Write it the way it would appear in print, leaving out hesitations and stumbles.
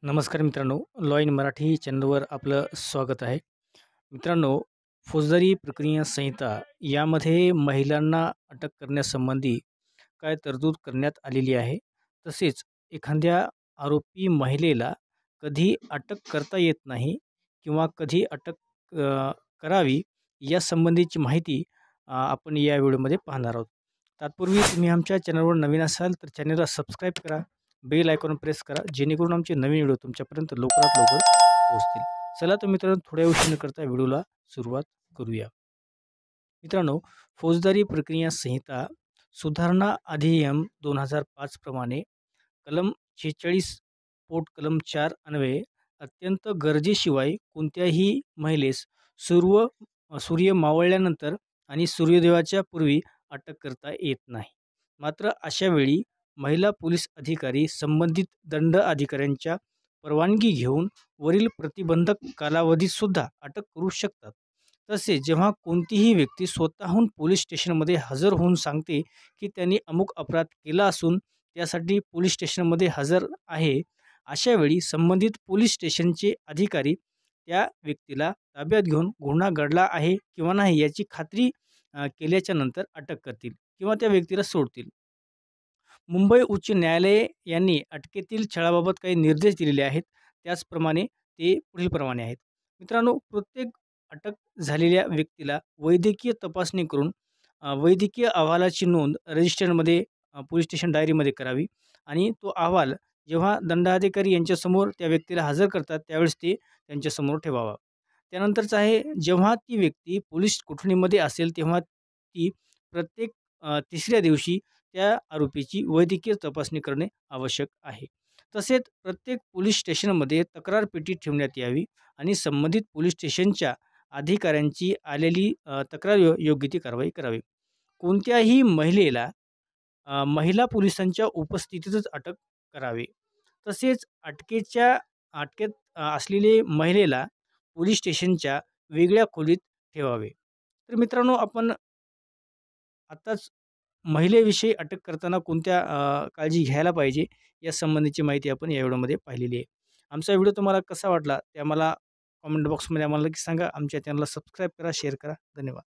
नमस्कार मित्रांनो, law in Marathi चॅनलवर आपलं स्वागत आहे. मित्रांनो, फौजदारी प्रक्रिया संहिता यामध्ये महिलांना अटक करण्यासंबंधी काय तरतूद करण्यात आलेली आहे. तसेच एखाद्या आरोपी महिलेला कधी अटक करता येत नाही किंवा कधी अटक करावी यासंबंधीची माहिती आपण या व्हिडिओमध्ये पाहणार आहोत. तत्पूर्वी तुम्ही आमच्या चॅनलवर नवीन असाल तर चॅनलला सबस्क्राईब करा, बेल आयकॉन प्रेस करा, जेणेकरून आमचे नवीन व्हिडिओ तुमच्यापर्यंत लवकरात लवकर पोहोचतील. चला तर मित्रांनो, थोड्या उशीर न करता व्हिडिओला सुरुवात करूया. मित्रांनो, फौजदारी प्रक्रिया संहिता सुधारणा अधिनियम 2005 प्रमाणे कलम 46 पोट कलम 4 अन्वये अत्यंत गरजेशिवाय कोणत्याही महिलेस सूर्य मावळल्यानंतर आणि सूर्योदयाच्या पूर्वी अटक करता येत नाही. मात्र अशावेळी महिला पोलीस अधिकारी संबंधित दंड अधिकाऱ्यांच्या परवानगी घेऊन वरील प्रतिबंधक कालावधीतसुद्धा अटक करू शकतात. तसेच जेव्हा कोणतीही व्यक्ती स्वतःहून पोलीस स्टेशनमध्ये हजर होऊन सांगते की त्यांनी अमुक अपराध केला असून त्यासाठी पोलीस स्टेशनमध्ये हजर आहे, अशावेळी संबंधित पोलीस स्टेशनचे अधिकारी त्या व्यक्तीला ताब्यात घेऊन गुन्हा घडला आहे किंवा नाही याची खात्री केल्याच्या नंतर अटक करतील किंवा त्या व्यक्तीला सोडतील. मुंबई उच्च न्यायालय यांनी अटकेतील छळाबाबत काही निर्देश दिलेले आहेत. त्याचप्रमाणे ते पुढीलप्रमाणे आहेत. मित्रांनो, प्रत्येक अटक झालेल्या व्यक्तीला वैद्यकीय तपासणी करून वैद्यकीय अहवालाची नोंद रजिस्टरमध्ये पोलीस स्टेशन डायरीमध्ये करावी आणि तो अहवाल जेव्हा दंडाधिकारी यांच्यासमोर त्या व्यक्तीला हजर करतात त्यावेळेस ते त्यांच्यासमोर ठेवावा. त्यानंतरचं आहे, जेव्हा ती व्यक्ती पोलीस कोठडीमध्ये असेल तेव्हा ती प्रत्येक तिसऱ्या दिवशी त्या आरोपीची वैद्यकीय तपासणी करणे आवश्यक आहे. तसेच प्रत्येक पोलीस स्टेशनमध्ये तक्रार पेटी ठेवण्यात यावी आणि संबंधित पोलीस स्टेशनच्या अधिकाऱ्यांची आलेली तक्रार योग्य ती कारवाई करावी. कोणत्याही महिलेला महिला पोलिसांच्या उपस्थितीतच अटक करावे. तसेच अटकेत असलेले महिलेला पोलीस स्टेशनच्या वेगळ्या खोलीत ठेवावे. तर मित्रांनो, आपण आत्ताच महिलेविषयी अटक करताना कोणत्या काळजी घ्यायला पाहिजे यासंबंधीची माहिती आपण या व्हिडिओमध्ये पाहिलेली आहे. आमचा व्हिडिओ तुम्हाला कसा वाटला ते आम्हाला कमेंट बॉक्समध्ये आम्हाला नक्की सांगा. आमच्या चॅनलला सबस्क्राईब करा, शेअर करा. धन्यवाद.